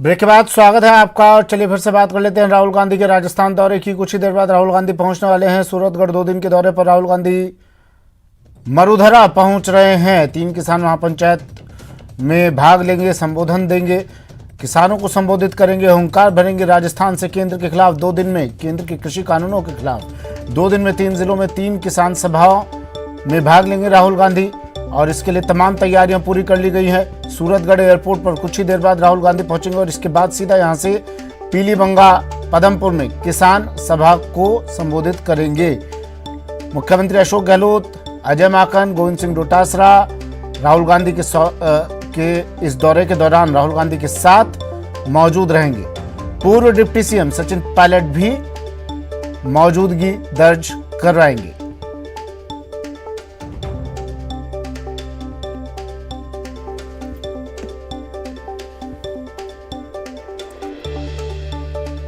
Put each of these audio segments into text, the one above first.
Break के बाद स्वागत है आपका। और चलिए फिर से बात कर लेते हैं राहुल गांधी के राजस्थान दौरे की। कुछ ही देर बाद राहुल गांधी पहुंचने वाले हैं सूरतगढ़। 2 दिन के दौरे पर राहुल गांधी मरुधरा पहुंच रहे हैं। 3 किसान महापंचायत में भाग लेंगे, संबोधन देंगे, किसानों को संबोधित करेंगे, हुंकार भरेंगे राजस्थान से केंद्र के खिलाफ। 2 दिन में केंद्र के कृषि कानूनों के खिलाफ 2 दिन में 3 जिलों में 3 किसान सभाओं में भाग लेंगे राहुल गांधी। और इसके लिए तमाम तैयारियां पूरी कर ली गई हैं। सूरतगढ़ एयरपोर्ट पर कुछ ही देर बाद राहुल गांधी पहुंचेंगे और इसके बाद सीधा यहां से पीलीबंगा पदमपुर में किसान सभा को संबोधित करेंगे। मुख्यमंत्री अशोक गहलोत, अजय माकन, गोविंद सिंह डोटासरा राहुल गांधी के इस दौरे के दौरान राहुल गांधी के साथ मौजूद रहेंगे। पूर्व डिप्टी सीएम सचिन पायलट भी मौजूदगी दर्ज करवाएंगे।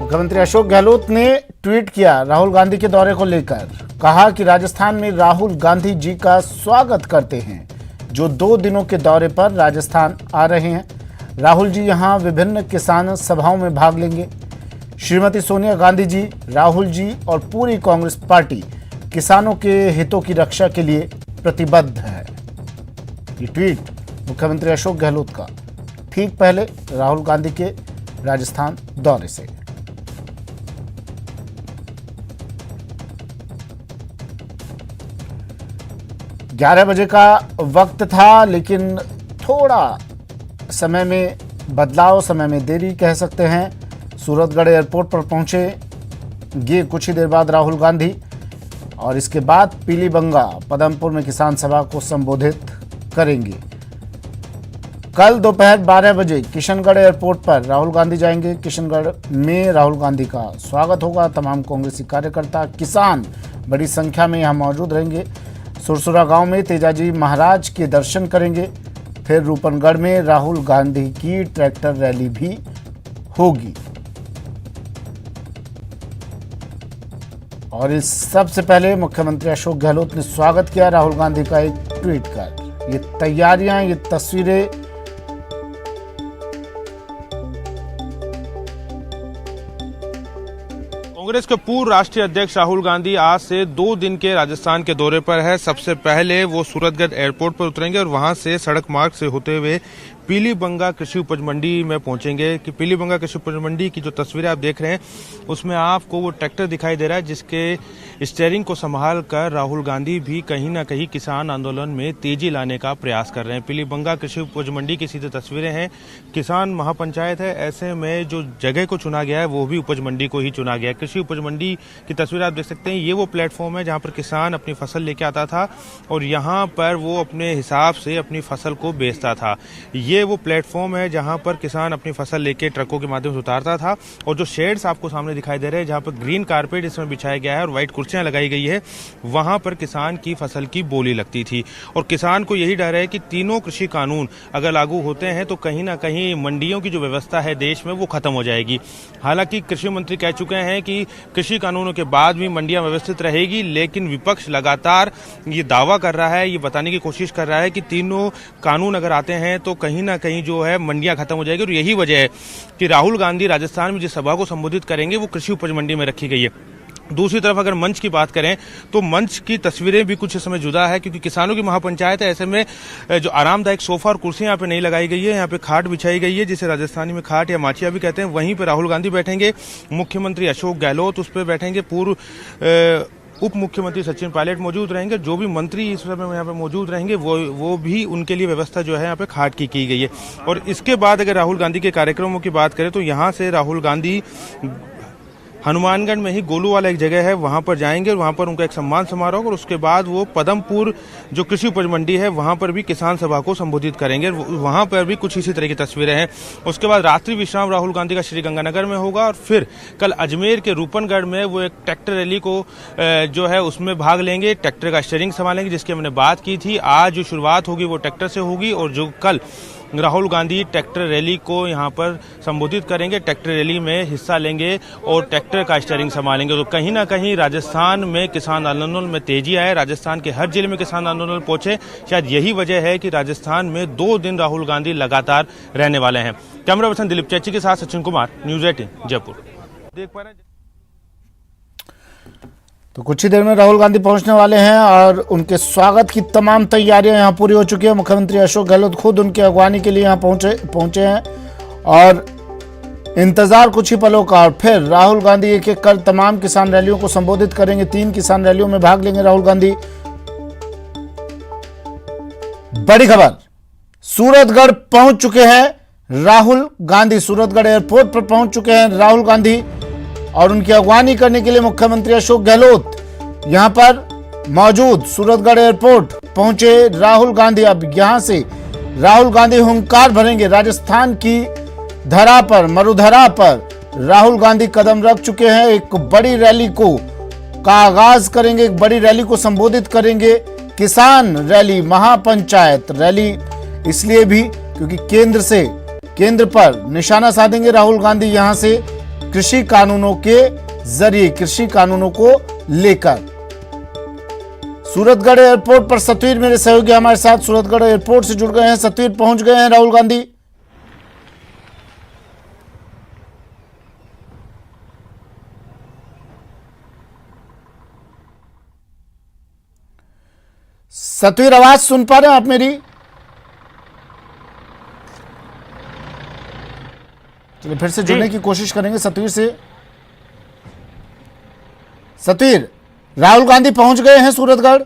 मुख्यमंत्री अशोक गहलोत ने ट्वीट किया राहुल गांधी के दौरे को लेकर। कहा कि राजस्थान में राहुल गांधी जी का स्वागत करते हैं जो 2 दिनों के दौरे पर राजस्थान आ रहे हैं। राहुल जी यहां विभिन्न किसान सभाओं में भाग लेंगे। श्रीमती सोनिया गांधी जी, राहुल जी और पूरी कांग्रेस पार्टी किसानों के हितों की रक्षा के लिए प्रतिबद्ध है। ये ट्वीट मुख्यमंत्री अशोक गहलोत का ठीक पहले राहुल गांधी के राजस्थान दौरे से। 11 बजे का वक्त था, लेकिन थोड़ा समय में बदलाव, समय में देरी कह सकते हैं। सूरतगढ़ एयरपोर्ट पर पहुंचेंगे कुछ ही देर बाद राहुल गांधी और इसके बाद पीलीबंगा पदमपुर में किसान सभा को संबोधित करेंगे। कल दोपहर 12 बजे किशनगढ़ एयरपोर्ट पर राहुल गांधी जाएंगे। किशनगढ़ में राहुल गांधी का स्वागत होगा। तमाम कांग्रेसी कार्यकर्ता, किसान बड़ी संख्या में यहां मौजूद रहेंगे। सुरसुरा गांव में तेजाजी महाराज के दर्शन करेंगे। फिर रूपनगढ़ में राहुल गांधी की ट्रैक्टर रैली भी होगी। और इस सबसे पहले मुख्यमंत्री अशोक गहलोत ने स्वागत किया राहुल गांधी का एक ट्वीट कर। ये तैयारियां, ये तस्वीरें कांग्रेस के पूर्व राष्ट्रीय अध्यक्ष राहुल गांधी आज से 2 दिन के राजस्थान के दौरे पर है। सबसे पहले वो सूरतगढ़ एयरपोर्ट पर उतरेंगे और वहां से सड़क मार्ग से होते हुए पीलीबंगा कृषि उपज मंडी में पहुंचेंगे। कि पीलीबंगा कृषि उपज मंडी की जो तस्वीरें आप देख रहे हैं उसमें आपको वो ट्रैक्टर दिखाई दे रहा है जिसके स्टीयरिंग को संभाल कर राहुल गांधी भी कहीं ना कहीं किसान आंदोलन में तेजी लाने का प्रयास कर रहे हैं। पीलीबंगा कृषि उपज मंडी की सीधे तस्वीरें हैं। किसान महापंचायत है, ऐसे में जो जगह को चुना गया है वो भी उपज मंडी को ही चुना गया है। कृषि उपज मंडी की तस्वीर आप देख सकते हैं। ये वो प्लेटफॉर्म है जहाँ पर किसान अपनी फसल लेके आता था और यहाँ पर वो अपने हिसाब से अपनी फसल को बेचता था। ये वो प्लेटफॉर्म है जहां पर किसान अपनी फसल लेके ट्रकों के माध्यम से उतारता था। और जो शेड्स आपको सामने दिखाई दे रहे हैं जहां पर ग्रीन कारपेट इसमें बिछाया गया है और व्हाइट कुर्सियां लगाई गई है, वहां पर किसान की फसल की बोली लगती थी। और किसान को यही डर है कि तीनों कृषि कानून अगर लागू होते हैं तो कहीं ना कहीं मंडियों की जो व्यवस्था है देश में वो खत्म हो जाएगी। हालांकि कृषि मंत्री कह चुके हैं कि कृषि कानूनों के बाद भी मंडियां व्यवस्थित रहेगी, लेकिन विपक्ष लगातार ये दावा कर रहा है, ये बताने की कोशिश कर रहा है कि तीनों कानून अगर आते हैं तो कहीं ना कहीं जो है मंडियां खत्म हो जाएगी। और यही वजह है कि राहुल गांधी राजस्थान में जिस सभा को संबोधित करेंगे वो कृषि उपज मंडी में रखी गई है। दूसरी तरफ अगर मंच की बात करें तो मंच की तस्वीरें भी कुछ समय जुदा है, क्योंकि किसानों की महापंचायत है। ऐसे में जो आरामदायक सोफा और कुर्सियां यहाँ पे नहीं लगाई गई है, यहाँ पे खाट बिछाई गई है जिसे राजस्थानी में खाट या माचिया भी कहते हैं। वहीं पे राहुल गांधी बैठेंगे, मुख्यमंत्री अशोक गहलोत उस पर बैठेंगे, पूर्व उप मुख्यमंत्री सचिन पायलट मौजूद रहेंगे। जो भी मंत्री इस समय यहाँ पे मौजूद रहेंगे वो भी उनके लिए व्यवस्था जो है यहाँ पे खाट की गई है। और इसके बाद अगर राहुल गांधी के कार्यक्रमों की बात करें तो यहाँ से राहुल गांधी हनुमानगढ़ में ही गोलू वाला एक जगह है वहां पर जाएंगे और वहां पर उनका एक सम्मान समारोह, और उसके बाद वो पदमपुर जो कृषि उपज मंडी है वहां पर भी किसान सभा को संबोधित करेंगे। वहां पर भी कुछ इसी तरह की तस्वीरें हैं। उसके बाद रात्रि विश्राम राहुल गांधी का श्रीगंगानगर में होगा और फिर कल अजमेर के रूपनगढ़ में वो एक ट्रैक्टर रैली को जो है उसमें भाग लेंगे, ट्रैक्टर का स्टीयरिंग संभालेंगे जिसकी हमने बात की थी। आज जो शुरुआत होगी वो ट्रैक्टर से होगी और जो कल राहुल गांधी ट्रैक्टर रैली को यहां पर संबोधित करेंगे, ट्रैक्टर रैली में हिस्सा लेंगे और ट्रैक्टर का स्टीयरिंग संभालेंगे। तो कहीं ना कहीं राजस्थान में किसान आंदोलन में तेजी आए, राजस्थान के हर जिले में किसान आंदोलन पहुंचे। शायद यही वजह है कि राजस्थान में 2 दिन राहुल गांधी लगातार रहने वाले हैं। कैमरा पर्सन दिलीप चैची के साथ सचिन कुमार, न्यूज 18 जयपुर। देख पा रहे हैं तो कुछ ही देर में राहुल गांधी पहुंचने वाले हैं और उनके स्वागत की तमाम तैयारियां यहां पूरी हो चुकी है। मुख्यमंत्री अशोक गहलोत खुद उनकी अगवानी के लिए यहां पहुंचे हैं और इंतजार कुछ ही पलों का। और फिर राहुल गांधी एक एक कर तमाम किसान रैलियों को संबोधित करेंगे। 3 किसान रैलियों में भाग लेंगे राहुल गांधी। बड़ी खबर, सूरतगढ़ पहुंच चुके हैं राहुल गांधी। सूरतगढ़ एयरपोर्ट पर पहुंच चुके हैं राहुल गांधी और उनकी अगवानी करने के लिए मुख्यमंत्री अशोक गहलोत यहां पर मौजूद। सूरतगढ़ एयरपोर्ट पहुंचे राहुल गांधी। अब यहां से राहुल गांधी हुंकार भरेंगे। राजस्थान की धरा पर, मरुधरा पर राहुल गांधी कदम रख चुके हैं। एक बड़ी रैली का आगाज करेंगे, एक बड़ी रैली को संबोधित करेंगे। किसान रैली, महापंचायत रैली इसलिए भी क्योंकि केंद्र पर निशाना साधेंगे राहुल गांधी। यहां से कृषि कानूनों के जरिए, कृषि कानूनों को लेकर। सूरतगढ़ एयरपोर्ट पर सतवीर मेरे सहयोगी हमारे साथ सूरतगढ़ एयरपोर्ट से जुड़ गए हैं। सतवीर, पहुंच गए हैं राहुल गांधी? सतवीर, आवाज सुन पा रहे हैं आप मेरी? चलिए फिर से जुड़ने की कोशिश करेंगे सतवीर से। सतवीर, राहुल गांधी पहुंच गए हैं सूरतगढ़?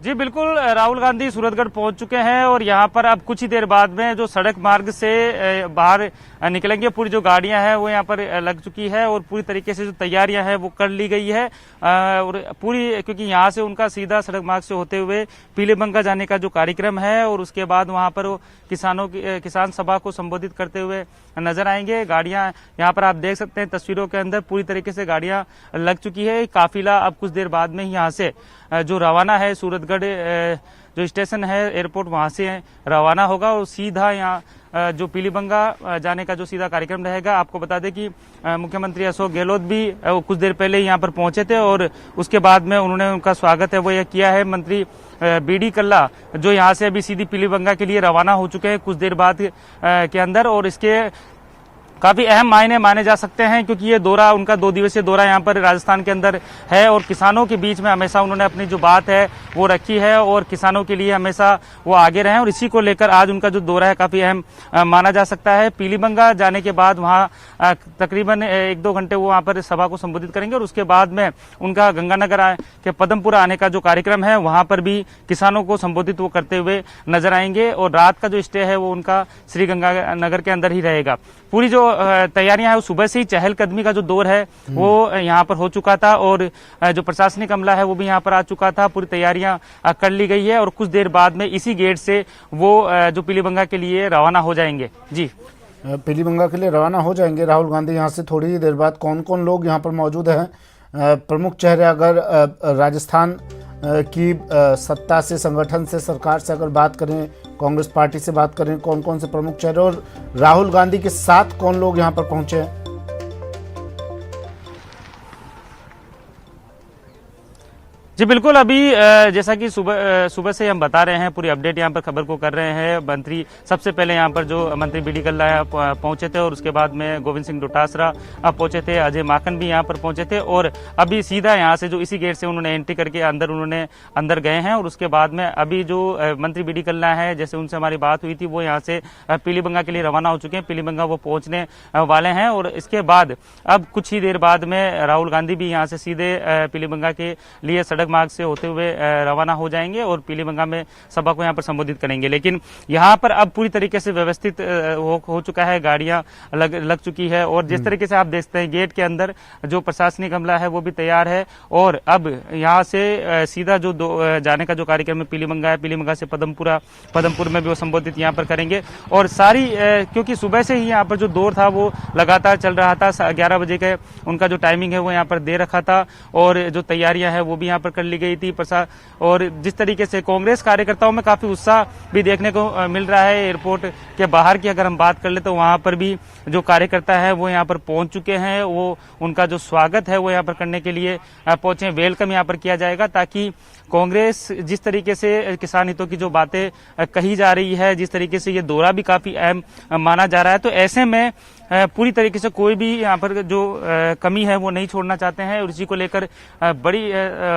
जी बिल्कुल, राहुल गांधी सूरतगढ़ पहुंच चुके हैं और यहां पर अब कुछ ही देर बाद में जो सड़क मार्ग से बाहर निकलेंगे। पूरी जो गाड़ियां हैं वो यहां पर लग चुकी है और पूरी तरीके से जो तैयारियां हैं वो कर ली गई है। और पूरी, क्योंकि यहां से उनका सीधा सड़क मार्ग से होते हुए पीलीबंगा जाने का जो कार्यक्रम है और उसके बाद वहां पर वो किसान सभा को संबोधित करते हुए नजर आएंगे। गाड़ियां यहां पर आप देख सकते हैं तस्वीरों के अंदर पूरी तरीके से गाड़ियां लग चुकी है। काफिला अब कुछ देर बाद में ही यहां से जो रवाना है, सूरतगढ़ जो स्टेशन है एयरपोर्ट, वहां से रवाना होगा और सीधा यहाँ जो पीलीबंगा जाने का जो सीधा कार्यक्रम रहेगा। आपको बता दें कि मुख्यमंत्री अशोक गहलोत भी कुछ देर पहले यहाँ पर पहुंचे थे और उसके बाद में उन्होंने उनका स्वागत है वो यह किया है। मंत्री बीडी कल्ला जो यहाँ से अभी सीधी पीलीबंगा के लिए रवाना हो चुके हैं कुछ देर बाद के अंदर, और इसके काफी अहम मायने माने जा सकते हैं क्योंकि ये दौरा, उनका 2 दिवसीय दौरा यहाँ पर राजस्थान के अंदर है और किसानों के बीच में हमेशा उन्होंने अपनी जो बात है वो रखी है और किसानों के लिए हमेशा वो आगे रहे और इसी को लेकर आज उनका जो दौरा है काफी अहम माना जा सकता है। पीलीबंगा जाने के बाद वहाँ तकरीबन 1-2 घंटे वो वहाँ पर सभा को संबोधित करेंगे और उसके बाद में उनका गंगानगर के पदमपुरा आने का जो कार्यक्रम है वहां पर भी किसानों को संबोधित वो करते हुए नजर आएंगे और रात का जो स्टे है वो उनका श्री गंगानगर के अंदर ही रहेगा। पूरी जो तैयारियां है वो सुबह से ही चहलकदमी का जो दौर है वो यहाँ पर हो चुका था और जो प्रशासनिक अमला है वो भी यहाँ पर आ चुका था। पूरी तैयारियां कर ली गई है और कुछ देर बाद में इसी गेट से वो जो पीलीबंगा के लिए रवाना हो जाएंगे। जी, पीलीबंगा के लिए रवाना हो जाएंगे राहुल गांधी यहाँ से थोड़ी ही देर बाद। कौन कौन लोग यहाँ पर मौजूद हैं? प्रमुख चेहरे अगर राजस्थान की सत्ता से, संगठन से, सरकार से अगर बात करें, कांग्रेस पार्टी से बात करें, कौन कौन से प्रमुख चेहरे और राहुल गांधी के साथ कौन लोग यहां पर पहुंचे हैं? जी बिल्कुल, अभी जैसा कि सुबह से हम बता रहे हैं, पूरी अपडेट यहाँ पर खबर को कर रहे हैं। मंत्री सबसे पहले यहाँ पर जो मंत्री बीडी कल्ला पहुंचे थे और उसके बाद में गोविंद सिंह डोटासरा पहुंचे थे, अजय माकन भी यहाँ पर पहुंचे थे और अभी सीधा यहाँ से जो इसी गेट से उन्होंने एंट्री करके अंदर गए हैं और उसके बाद में अभी जो मंत्री बीडी कल्ला है, जैसे उनसे हमारी बात हुई थी, वो यहाँ से पीलीबंगा के लिए रवाना हो चुके हैं। पीलीबंगा वो पहुंचने वाले हैं और इसके बाद अब कुछ ही देर बाद में राहुल गांधी भी यहाँ से सीधे पीलीबंगा के लिए सड़क मार्ग से होते हुए रवाना हो जाएंगे और पीलीबंगा में सभा को यहाँ पर संबोधित करेंगे। लेकिन यहाँ पर अब पूरी तरीके से व्यवस्थित हो चुका है, गाड़ियां लग चुकी है और जिस तरीके से आप देखते हैं गेट के अंदर जो प्रशासनिक अमला है वो भी तैयार है और अब यहाँ से सीधा जो जाने का जो कार्यक्रम है पीलीबंगा है, पीलीबंगा से पदमपुर में भी वो संबोधित यहाँ पर करेंगे और सारी क्योंकि सुबह से ही यहाँ पर जो दौर था वो लगातार चल रहा था, 11 बजे का उनका जो टाइमिंग है वो यहाँ पर दे रखा था और जो तैयारियां है वो भी यहाँ पर कर ली गई थी और जिस तरीके से कांग्रेस कार्यकर्ताओं में काफी उत्साह भी देखने को मिल रहा है। एयरपोर्ट के बाहर की अगर हम बात कर ले तो वहां पर भी जो कार्यकर्ता है वो यहाँ पर पहुंच चुके हैं। वो उनका जो स्वागत है वो यहाँ पर करने के लिए पहुंचे, वेलकम यहाँ पर किया जाएगा, ताकि कांग्रेस जिस तरीके से किसान हितों की जो बातें कही जा रही है, जिस तरीके से ये दौरा भी काफी अहम माना जा रहा है, तो ऐसे में पूरी तरीके से कोई भी यहाँ पर जो कमी है वो नहीं छोड़ना चाहते हैं। और इसी को लेकर बड़ी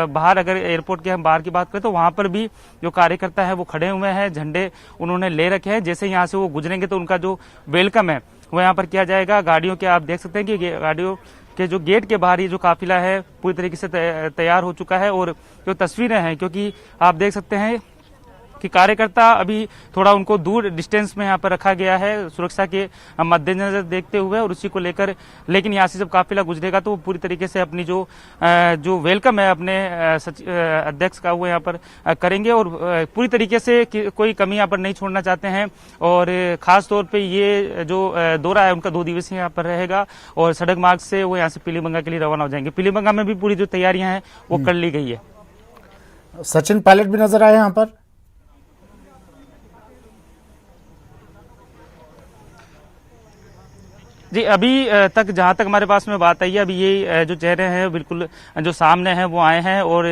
बाहर अगर एयरपोर्ट के हम बाहर की बात करें तो वहां पर भी जो कार्यकर्ता है वो खड़े हुए हैं, झंडे उन्होंने ले रखे हैं। जैसे यहाँ से वो गुजरेंगे तो उनका जो वेलकम है वो यहाँ पर किया जाएगा। गाड़ियों के आप देख सकते हैं कि गाड़ियों के जो गेट के बाहर ये जो काफिला है पूरी तरीके से तैयार हो चुका है। और जो तस्वीरें हैं, क्योंकि आप देख सकते हैं कि कार्यकर्ता अभी थोड़ा उनको दूर डिस्टेंस में यहाँ पर रखा गया है सुरक्षा के मद्देनजर देखते हुए, और उसी को लेकर, लेकिन यहाँ से जब काफिला गुजरेगा तो वो पूरी तरीके से अपनी जो वेलकम है अपने अध्यक्ष का वो यहाँ पर करेंगे। और पूरी तरीके से कोई कमी यहाँ पर नहीं छोड़ना चाहते हैं। और खास तौर पे ये जो दौरा है उनका 2 दिवसीय यहाँ पर रहेगा और सड़क मार्ग से वो यहाँ से पीलीबंगा के लिए रवाना हो जाएंगे। पीलीबंगा में भी पूरी जो तैयारियां हैं वो कर ली गई है। सचिन पायलट भी नजर आए यहाँ पर। जी, अभी तक जहां तक हमारे पास में बात आई है, अभी ये जो चेहरे हैं बिल्कुल जो सामने हैं वो आए हैं। और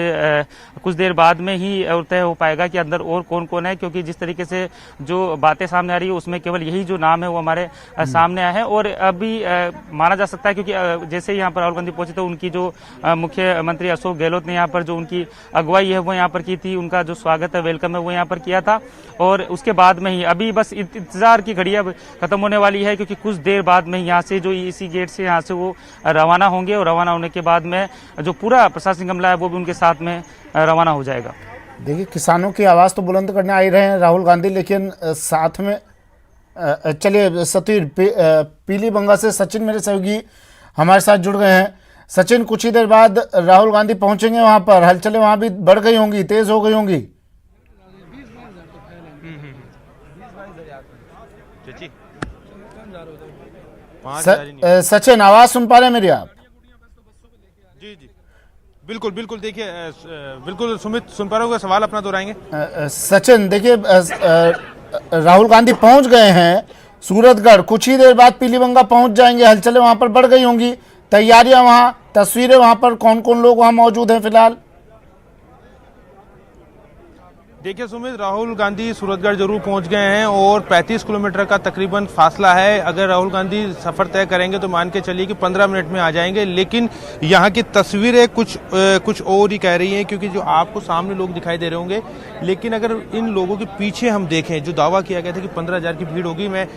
कुछ देर बाद में ही तय हो पाएगा कि अंदर और कौन कौन है, क्योंकि जिस तरीके से जो बातें सामने आ रही है उसमें केवल यही जो नाम है वो हमारे सामने आए हैं। और अभी माना जा सकता है, क्योंकि जैसे ही यहाँ पर राहुल गांधी पहुंचे तो उनकी जो मुख्यमंत्री अशोक गहलोत ने यहाँ पर जो उनकी अगुवाई है वो यहाँ पर की थी, उनका जो स्वागत है, वेलकम है वो यहाँ पर किया था। और उसके बाद में ही अभी बस इंतजार की घड़ी अब खत्म होने वाली है, क्योंकि कुछ देर बाद में यहाँ से जो इसी गेट से यहाँ से वो रवाना होंगे। और रवाना होने के बाद में जो पूरा प्रशासनिक अमला है वो भी उनके साथ में रवाना हो जाएगा। देखिए, किसानों की आवाज़ तो बुलंद करने आ ही रहे हैं राहुल गांधी, लेकिन साथ में चलिए सतीर पीलीबंगा से सचिन मेरे सहयोगी हमारे साथ जुड़ गए हैं। सचिन, कुछ ही देर बाद राहुल गांधी पहुंचेंगे वहां पर, हलचलें वहां भी बढ़ गई होंगी, तेज हो गई होंगी। सचिन, आवाज सुन पा रहे हैं मेरी आप? जी जी बिल्कुल बिल्कुल। देखिए बिल्कुल सुमित, सुन पा रहे हो, सवाल अपना दोहराएंगे। सचिन, देखिए राहुल गांधी पहुंच गए हैं सूरतगढ़, कुछ ही देर बाद पीलीबंगा पहुंच जाएंगे, हलचलें वहां पर बढ़ गई होंगी, तैयारियां वहां, तस्वीरें वहां पर, कौन कौन लोग वहां मौजूद हैं फिलहाल? देखिए सुमित, राहुल गांधी सूरतगढ़ जरूर पहुंच गए हैं और 35 किलोमीटर का तकरीबन फासला है। अगर राहुल गांधी सफर तय करेंगे तो मान के चलिए कि 15 मिनट में आ जाएंगे। लेकिन यहाँ की तस्वीरें कुछ और ही कह रही हैं, क्योंकि जो आपको सामने लोग दिखाई दे रहे होंगे, लेकिन अगर इन लोगों के पीछे हम देखें, जो दावा किया गया था कि 15,000 की भीड़ होगी, मैं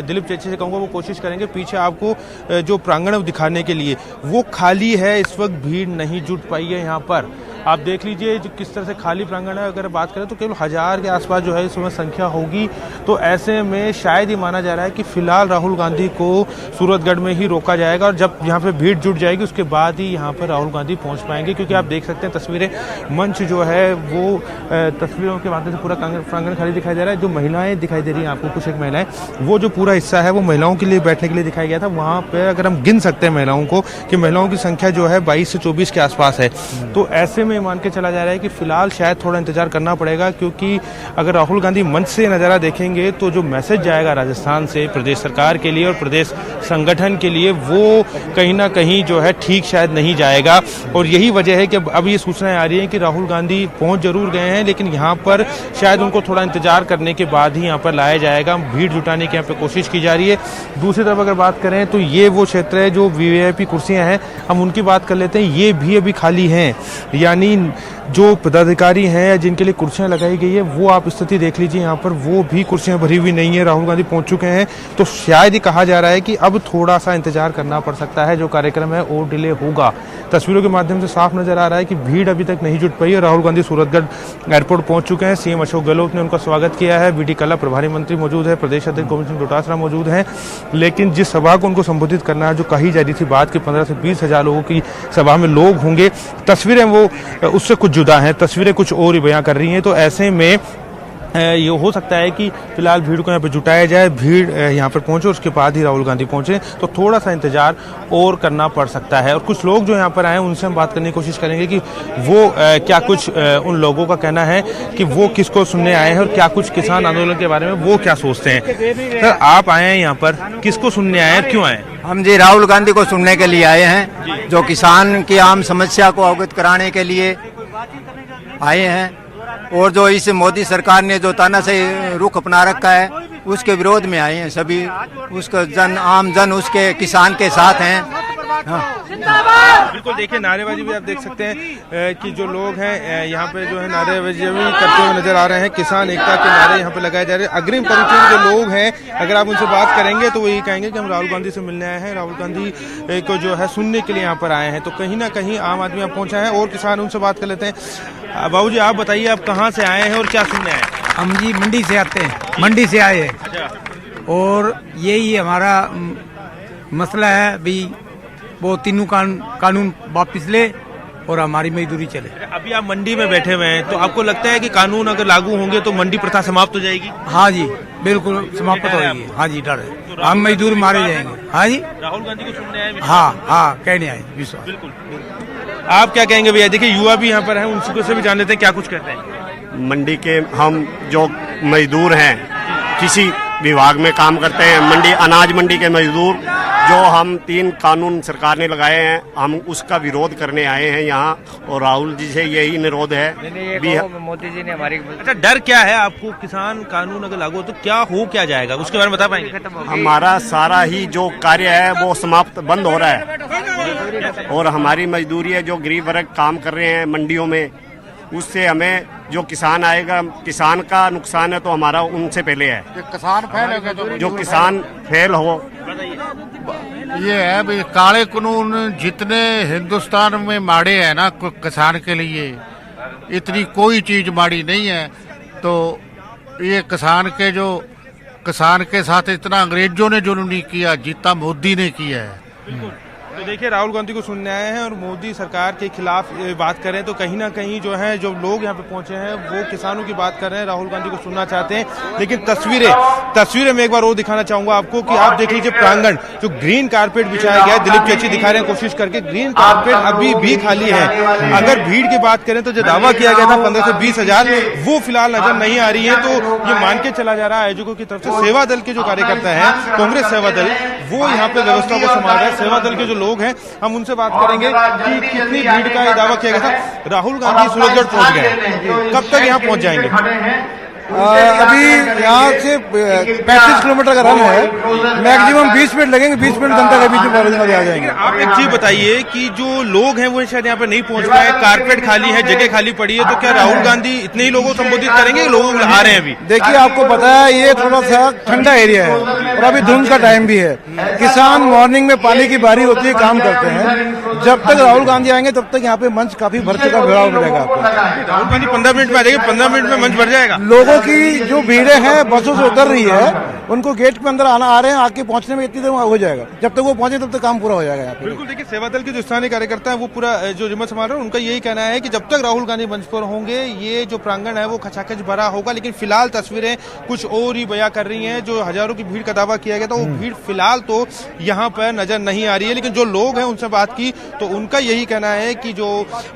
दिलीप चेचे से कहूँगा वो कोशिश करेंगे पीछे आपको जो प्रांगण दिखाने के लिए, वो खाली है। इस वक्त भीड़ नहीं जुट पाई है यहाँ पर। आप देख लीजिए जो किस तरह से खाली प्रांगण है। अगर बात करें तो केवल 1000 के आसपास जो है इस समय संख्या होगी। तो ऐसे में शायद ही माना जा रहा है कि फिलहाल राहुल गांधी को सूरतगढ़ में ही रोका जाएगा, और जब यहाँ पे भीड़ जुट जाएगी उसके बाद ही यहाँ पर राहुल गांधी पहुँच पाएंगे। क्योंकि आप देख सकते हैं तस्वीरें, मंच जो है वो तस्वीरों के माध्यम से पूरा प्रांगण खाली दिखाई दे रहा है। जो महिलाएं दिखाई दे रही हैं आपको, कुछ एक महिलाएं, वो जो पूरा हिस्सा है वो महिलाओं के लिए बैठने के लिए दिखाया गया था। वहाँ पर अगर हम गिन सकते हैं महिलाओं को, कि महिलाओं की संख्या जो है 22 से 24 के आसपास है। तो ऐसे में मान के चला जा रहा है कि फिलहाल शायद थोड़ा इंतजार करना पड़ेगा, क्योंकि अगर राहुल गांधी मंच से नज़ारा देखेंगे तो जो मैसेज जाएगा राजस्थान से प्रदेश सरकार के लिए और प्रदेश संगठन के लिए, वो कहीं ना कहीं जो है ठीक शायद नहीं जाएगा। और यही वजह है कि अब ये सूचनाएं आ रही हैं कि राहुल गांधी पहुंच जरूर गए हैं, लेकिन यहाँ पर शायद उनको थोड़ा इंतजार करने के बाद ही यहाँ पर लाया जाएगा। भीड़ जुटाने की यहाँ पे कोशिश की जा रही है। दूसरी तरफ अगर बात करें तो ये वो क्षेत्र है जो वीवीआईपी कुर्सियां हैं, हम उनकी बात कर लेते हैं। ये भी अभी खाली हैं, यानी जो पदाधिकारी हैं जिनके लिए कुर्सियां लगाई गई है, वो आप स्थिति देख लीजिए यहाँ पर, वो भी कुर्सियां भरी हुई नहीं है। राहुल गांधी पहुंच चुके हैं, तो शायद ही कहा जा रहा है कि अब थोड़ा सा इंतजार करना पड़ सकता है, जो कार्यक्रम है और डिले होगा। तस्वीरों के माध्यम से साफ नजर आ रहा है कि भीड़ अभी तक नहीं जुट पाई है। राहुल गांधी सूरतगढ़ एयरपोर्ट पहुंच चुके हैं। सीएम अशोक गहलोत ने उनका स्वागत किया है। बीडी कल्ला प्रभारी मंत्री मौजूद है, प्रदेश अध्यक्ष गोविंद सिंह डोटासरा मौजूद हैं। लेकिन जिस सभा को उनको संबोधित करना है, जो कही जा रही थी बात की 15 से 20 हजार लोगों की सभा में लोग होंगे, तस्वीरें वो उससे कुछ जुदा हैं, तस्वीरें कुछ और ही बयां कर रही हैं। तो ऐसे में ये हो सकता है कि फिलहाल भीड़ को यहाँ पे जुटाया जाए, भीड़ यहाँ पर पहुंचे, उसके बाद ही राहुल गांधी पहुंचे, तो थोड़ा सा इंतजार और करना पड़ सकता है। और कुछ लोग जो यहाँ पर आए उनसे हम बात करने की कोशिश करेंगे कि वो क्या कुछ उन लोगों का कहना है कि वो किसको सुनने आए हैं और क्या कुछ किसान आंदोलन के बारे में वो क्या सोचते हैं। सर, आप आए हैं यहाँ पर, किसको सुनने आए हैं, क्यों आए? हम जी राहुल गांधी को सुनने के लिए आए हैं, जो किसान की आम समस्या को अवगत कराने के लिए आए हैं, और जो इस मोदी सरकार ने जो तानाशाही रुख अपना रखा है उसके विरोध में आए हैं। सभी उसका आम जन उसके किसान के साथ हैं। हाँ। बिल्कुल, देखिए नारेबाजी भी आप देख सकते हैं कि जो लोग हैं यहाँ पे जो है नारेबाजी भी करते हुए नजर आ रहे हैं। किसान एकता के नारे यहाँ पे लगाए जा रहे हैं। अग्रिम पंक्ति के जो लोग हैं, अगर आप उनसे बात करेंगे तो वो यही कहेंगे कि हम राहुल गांधी से मिलने आए हैं, राहुल गांधी को जो है सुनने के लिए यहाँ पर आए हैं। तो कहीं ना कहीं आम आदमी यहाँ पहुंचा है और किसान, उनसे बात कर लेते हैं। बाबू जी, आप बताइए, आप कहाँ से आए हैं और क्या सुनने आए हैं? हम जी मंडी से आते हैं, मंडी से आए हैं, और यही हमारा मसला है भी वो तीनों कानून वापिस ले और हमारी मजदूरी चले। अभी आप मंडी में बैठे हुए हैं, तो आपको लगता है कि कानून अगर लागू होंगे तो मंडी प्रथा समाप्त हो जाएगी? हाँ जी, बिल्कुल समाप्त हो जाएगी। हाँ जी, डर है, हम मजदूर मारे जाएंगे। हाँ जी, राहुल गांधी को सुनने आए? हाँ, कहने आए विश्वास। बिल्कुल। आप क्या कहेंगे भैया? देखिए युवा भी यहाँ पर हैं, उनसे से भी जान लेते हैं क्या कुछ कहते हैं। मंडी के हम जो मजदूर हैं, किसी विभाग में काम करते हैं, मंडी अनाज मंडी के मजदूर, जो हम 3 कानून सरकार ने लगाए हैं, हम उसका विरोध करने आए हैं यहाँ, और राहुल जी से यही निरोध है। मोदी जी ने हमारी अच्छा, डर क्या है आपको? किसान कानून अगर लागू हो तो क्या हो, क्या जाएगा, उसके बारे में बता पाएंगे? हमारा सारा ही जो कार्य है वो समाप्त बंद हो रहा है, और हमारी मजदूरी है, जो गरीब वर्ग काम कर रहे हैं मंडियों में, उससे हमें जो किसान आएगा, किसान का नुकसान है तो हमारा उनसे पहले है। किसान फेल हो गए तो जो किसान फेल हो, ये है भी काले कानून जितने हिंदुस्तान में माड़े हैं ना किसान के लिए, इतनी कोई चीज माड़ी नहीं है। तो ये किसान के साथ इतना अंग्रेजों ने जुल्म नहीं किया जितना मोदी ने किया है। तो देखिए राहुल गांधी को सुनने आए हैं और मोदी सरकार के खिलाफ बात करें तो कहीं ना कहीं जो है जो लोग यहाँ पे पहुंचे हैं वो किसानों की बात कर रहे हैं, राहुल गांधी को सुनना चाहते हैं। लेकिन तस्वीरें मैं एक बार और दिखाना चाहूंगा आपको कि आप देख लीजिए प्रांगण, जो ग्रीन कारपेट बिछाया गया है, दिलीप चेची दिखा रहे हैं कोशिश करके, ग्रीन कारपेट अभी भी खाली है। अगर भीड़ की बात करें तो जो दावा किया गया था 15 से 20 हजार, वो फिलहाल नजर नहीं आ रही है। तो ये मान के चला जा रहा है आयोजकों की तरफ से, सेवा दल के जो कार्यकर्ता है, कांग्रेस सेवा दल, वो यहाँ पे व्यवस्था को संभाल रहे हैं। सेवा दल के जो लोग हैं, हम उनसे बात करेंगे कि कितनी भीड़ का दावा किया गया था। राहुल गांधी सूरजगढ़ पहुंच गए, कब तक यहाँ पहुंच जाएंगे? अभी यहाँ से 35 किलोमीटर का रन है, मैक्सिमम 20 मिनट लगेंगे, 20 मिनट जनता के बीच में आ जाएंगे। आप एक चीज बताइए कि जो लोग हैं वो शायद यहाँ पे नहीं पहुंच पाए, कारपेट खाली है, जगह खाली पड़ी है, तो क्या राहुल गांधी इतने ही लोगों को संबोधित करेंगे? लोग आ रहे हैं अभी? देखिए, आपको पता है ये थोड़ा सा ठंडा एरिया है और अभी धुंध का टाइम भी है। किसान मॉर्निंग में पानी की बारी होती है, काम करते हैं। जब तक राहुल गांधी आएंगे तब तक यहाँ पे मंच काफी भर चुका मिलेगा आपको। राहुल गांधी 15 मिनट में आ जाएंगे, 15 मिनट में मंच भर जाएगा। लोगों की जो भीड़ें हैं बसों से उतर रही है, उनको गेट के अंदर आ रहे हैं, आके पहुंचने में इतनी देर हो जाएगा। जब तक वो पहुंचे तब तक काम पूरा हो जाएगा यहाँ पे। बिल्कुल, देखिए सेवा दल के जो स्थानीय कार्यकर्ता है वो पूरा जो जिम्मा संभाल रहे हैं, उनका यही कहना है कि जब तक राहुल गांधी मंच पर होंगे ये जो प्रांगण है वो खचाखच भरा होगा। लेकिन फिलहाल तस्वीरें कुछ और ही बयां कर रही हैं। जो हजारों की भीड़ का दावा किया गया था वो भीड़ फिलहाल तो यहाँ पर नजर नहीं आ रही है। लेकिन जो लोग हैं उनसे बात की तो उनका यही कहना है कि जो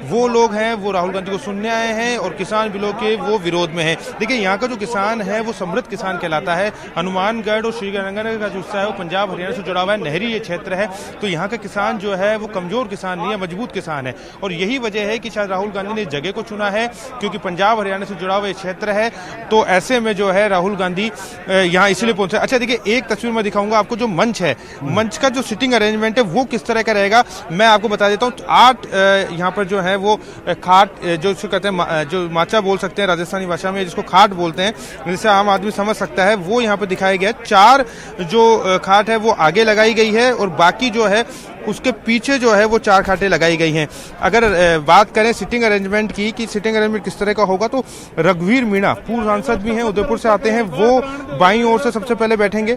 वो लोग हैं वो राहुल गांधी को सुनने आए हैं और किसान बिलों के वो विरोध में है। देखिए यहाँ का जो किसान है वो समृद्ध किसान कहलाता है। हनुमानगढ़ और श्रीगंगानगर का जो हिस्सा है वो पंजाब हरियाणा से जुड़ा हुआ है, नहरी ये क्षेत्र है। तो यहाँ का किसान जो है वो कमजोर किसान नहीं है, मजबूत किसान है। और यही वजह है कि शायद राहुल गांधी ने इस जगह को चुना है क्योंकि पंजाब हरियाणा से जुड़ा हुआ ये क्षेत्र है। तो ऐसे में जो है राहुल गांधी यहाँ इसलिए पहुंचे। अच्छा देखिए, एक तस्वीर में दिखाऊंगा आपको, जो मंच है, मंच का जो सिटिंग अरेंजमेंट है वो किस तरह का रहेगा मैं आपको बता देता हूँ। 8 यहाँ पर जो है वो खाट, जो कहते हैं, जो माचा बोल सकते हैं राजस्थानी भाषा में, जिसको खाट बोलते हैं, जिससे आम आदमी समझ सकता है, वो यहाँ पे दिखाया गया है। 4 जो खाट है वो आगे लगाई गई है और बाकी जो है उसके पीछे जो है वो 4 खाटें लगाई गई हैं। अगर बात करें सिटिंग अरेंजमेंट की कि सिटिंग अरेंजमेंट किस तरह का होगा, तो रघुवीर मीणा पूर्व सांसद भी हैं, उदयपुर से आते हैं, वो बाईं ओर से सबसे पहले बैठेंगे।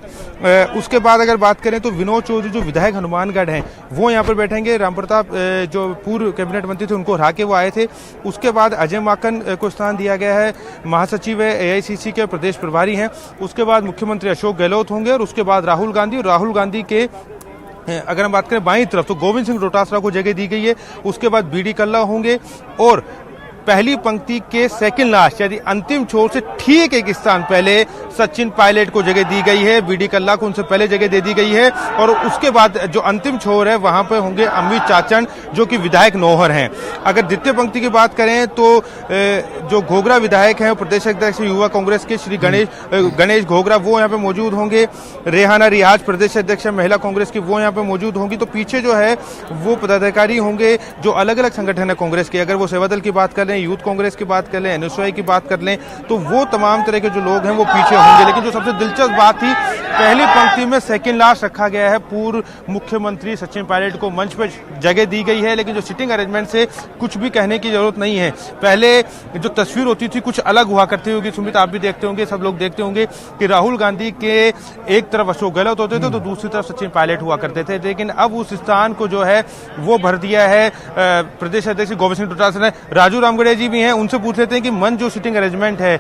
उसके बाद अगर बात करें तो विनोद चौधरी जो विधायक हनुमानगढ़ हैं वो यहाँ पर बैठेंगे। राम प्रताप जो पूर्व कैबिनेट मंत्री थे उनको हरा के वो आए थे। उसके बाद अजय माकन को स्थान दिया गया है, महासचिव है, AICC के प्रदेश प्रभारी हैं। उसके बाद मुख्यमंत्री अशोक गहलोत होंगे और उसके बाद राहुल गांधी। और राहुल गांधी के अगर हम बात करें बाईं तरफ तो गोविंद सिंह डोटासरा को जगह दी गई है। उसके बाद BD कल्ला होंगे और पहली पंक्ति के सेकंड लास्ट यानी अंतिम छोर से ठीक एक स्थान पहले सचिन पायलट को जगह दी गई है। BD कल्ला को उनसे पहले जगह दे दी गई है। और उसके बाद जो अंतिम छोर है वहां पर होंगे अमित चाचन जो कि विधायक नौहर हैं। अगर द्वितीय पंक्ति की बात करें तो जो घोगरा विधायक हैं प्रदेश अध्यक्ष युवा कांग्रेस के श्री गणेश घोगरा वो यहाँ पे मौजूद होंगे। रेहाना रियाज प्रदेश अध्यक्ष महिला कांग्रेस की वो यहाँ पे मौजूद होंगी। तो पीछे जो है वो पदाधिकारी होंगे जो अलग अलग संगठन है कांग्रेस के। अगर वो सेवादल की बात कर यूथ कांग्रेस की बात कर लें, NSY की बात कर लें, तो वो तमाम तरह के जो लोग हैं वो पीछे होंगे। लेकिन जो सबसे दिलचस्प बात थी, पहली पंक्ति में सेकंड लास्ट रखा गया है। पूर्व मुख्यमंत्री सचिन पायलट को मंच पर जगह दी गई है। लेकिन जो सिटिंग अरेंजमेंट से कुछ भी कहने की जरूरत नहीं है। पहले जो तस्वीर होती थी कुछ अलग हुआ करती होगी। सुमित आप भी देखते होंगे, सब लोग देखते होंगे कि राहुल गांधी के एक तरफ अशोक गहलोत होते थे तो दूसरी तरफ सचिन पायलट हुआ करते थे। लेकिन अब उस स्थान को जो है वो भर दिया है प्रदेश अध्यक्ष गोविंद सिंह डोटासरा ने। राजू रामगढ़े जी भी हैं, उनसे पूछ लेते हैं कि मन जो सिटिंग अरेंजमेंट है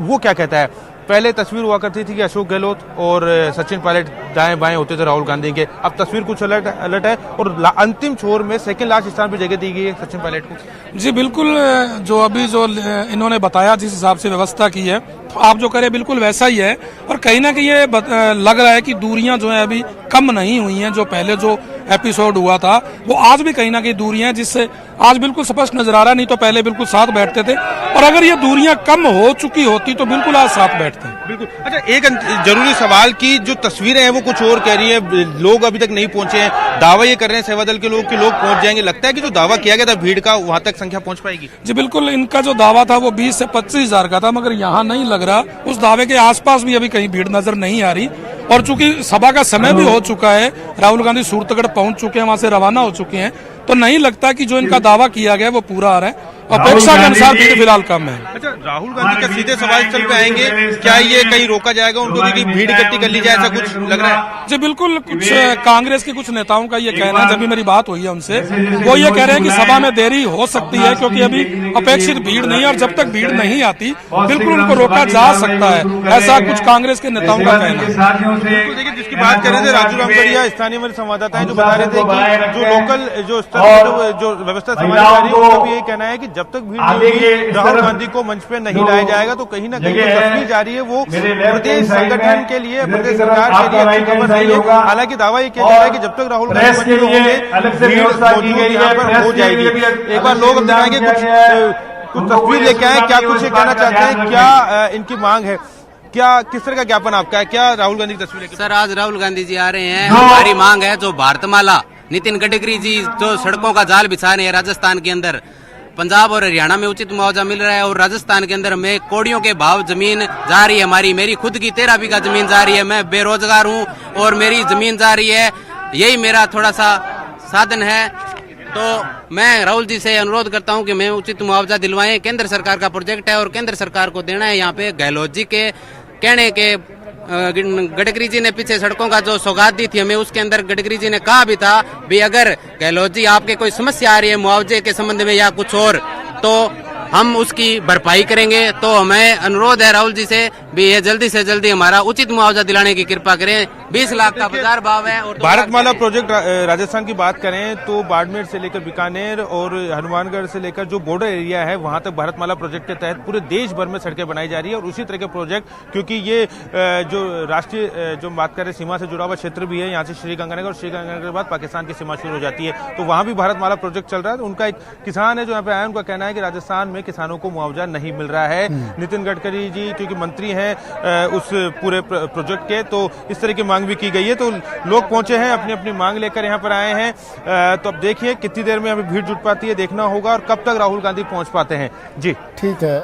वो क्या कहता है। पहले तस्वीर हुआ करती थी कि अशोक गहलोत और सचिन पायलट दाएं बाएं होते थे राहुल गांधी के। अब तस्वीर कुछ अलग है और अंतिम छोर में सेकंड लास्ट स्थान पर जगह दी गई है सचिन पायलट को। जी बिल्कुल, जो अभी जो इन्होंने बताया जिस हिसाब से व्यवस्था की है तो आप जो करें बिल्कुल वैसा ही है। और कहीं ना कहीं ये लग रहा है कि दूरियां जो है अभी कम नहीं हुई हैं। जो पहले जो एपिसोड हुआ था वो आज भी कहीं ना कहीं दूरियां हैं, जिससे आज बिल्कुल स्पष्ट नजर आ रहा है। नहीं तो पहले बिल्कुल साथ बैठते थे, और अगर ये दूरियां कम हो चुकी होती तो बिल्कुल आज साथ बैठते हैं। बिल्कुल। अच्छा, एक जरूरी सवाल की जो तस्वीरें हैं वो कुछ और कह रही है, लोग अभी तक नहीं पहुंचे हैं। दावा ये कर रहे हैं सेवादल के लोग कि लोग पहुंच जाएंगे। लगता है कि जो दावा किया गया था भीड़ का वहां तक संख्या पहुंच पाएगी? जी बिल्कुल, इनका जो दावा था वो 20 से 25 हजार का था, मगर यहाँ नहीं लग रहा। उस दावे के आसपास भी अभी कहीं भीड़ नजर नहीं आ रही। और चूंकि सभा का समय भी हो चुका है, राहुल गांधी सूरतगढ़ पहुंच चुके हैं, वहां से रवाना हो चुके हैं, तो नहीं लगता कि जो इनका दावा किया गया वो पूरा आ रहा है। अपेक्षा के अनुसार भीड़ फिलहाल कम है। अच्छा, राहुल गांधी का सीधे सवाल स्थल पे आएंगे, क्या ये कहीं रोका जाएगा उनको कि भीड़ इकट्ठी कर ली जाए, ऐसा कुछ लग रहा है? जी बिल्कुल, कुछ कांग्रेस के कुछ नेताओं का ये कहना है, जब भी मेरी बात हुई है उनसे, वो ये कह रहे हैं कि सभा में देरी हो सकती है क्योंकि अभी अपेक्षित भीड़ नहीं है, और जब तक भीड़ नहीं आती बिल्कुल उनको रोका जा सकता है, ऐसा कुछ कांग्रेस के नेताओं का कहना है। देखिए, जिसकी बात कर रहे थे राजू रामगढ़िया, स्थानीय हमारे संवाददाता हैं जो बता रहे थे कि जो लोकल जो स्तर जो व्यवस्था संभाली जा रही है उनका भी यही कहना है कि जब तक भीड़ नहीं होगी राहुल गांधी को मंच पे नहीं लाया जाएगा। तो कहीं ना कहीं जो तस्वीर जारी है वो प्रदेश संगठन के लिए, प्रदेश सरकार के लिए अच्छी खबर नहीं है। हालांकि दावा ये किया जा रहा है कि जब तक राहुल गांधी मंच पे होंगे भीड़ मौजूद यहाँ पर हो जाएगी। एक बार लोग दिखाएंगे कुछ तस्वीर लेके आए, क्या कुछ कहना चाहते हैं, क्या इनकी मांग है, क्या किस तरह का ज्ञापन आपका है, क्या राहुल गांधी की तस्वीर? सर, आज राहुल गांधी जी आ रहे हैं। हमारी मांग है जो भारतमाला नितिन गडकरी जी जो सड़कों का जाल बिछा रहे हैं राजस्थान के अंदर, पंजाब और हरियाणा में उचित मुआवजा मिल रहा है, और राजस्थान के अंदर में कोड़ियों के भाव जमीन जा रही है। मेरी खुद की 13 बीघा जमीन जा रही है। मैं बेरोजगार हूँ और मेरी जमीन जा रही है, यही मेरा थोड़ा सा साधन है। तो मैं राहुल जी से अनुरोध करता हूं कि मैं उचित मुआवजा दिलवाएं। केंद्र सरकार का प्रोजेक्ट है और केंद्र सरकार को देना है। यहाँ पे गहलोत जी के कहने के गडकरी जी ने पीछे सड़कों का जो सौगात दी थी हमें, उसके अंदर गडकरी जी ने कहा भी था भी अगर गहलोत जी आपके कोई समस्या आ रही है मुआवजे के संबंध में या कुछ और, तो हम उसकी भरपाई करेंगे। तो हमें अनुरोध है राहुल जी से भी ये जल्दी से जल्दी हमारा उचित मुआवजा दिलाने की कृपा करें। 20 लाख का बाजार भाव है। और भारतमाला प्रोजेक्ट राजस्थान की बात करें तो बाड़मेर से लेकर बीकानेर और हनुमानगढ़ से लेकर जो बॉर्डर एरिया है वहां तक भारतमाला प्रोजेक्ट के तहत पूरे देश भर में सड़कें बनाई जा रही है। और उसी तरह के प्रोजेक्ट, क्योंकि ये जो राष्ट्रीय जो बात करें सीमा से जुड़ा हुआ क्षेत्र भी है, यहाँ से श्रीगंगानगर और श्रीगंगानगर के बाद पाकिस्तान की सीमा शुरू हो जाती है, तो वहां भी भारतमाला प्रोजेक्ट चल रहा है। तो उनका एक किसान है जो यहाँ पे आया, उनका कहना है कि राजस्थान में किसानों को मुआवजा नहीं मिल रहा है। नितिन गडकरी जी क्योंकि मंत्री हैं उस पूरे प्रोजेक्ट के, तो इस तरह की मांग भी की गई है। तो लोग पहुंचे हैं, अपनी अपनी मांग लेकर यहाँ पर आए हैं। तो अब देखिए कितनी देर में हमें भीड़ जुट पाती है, देखना होगा, और कब तक राहुल गांधी पहुंच पाते हैं। जी ठीक है।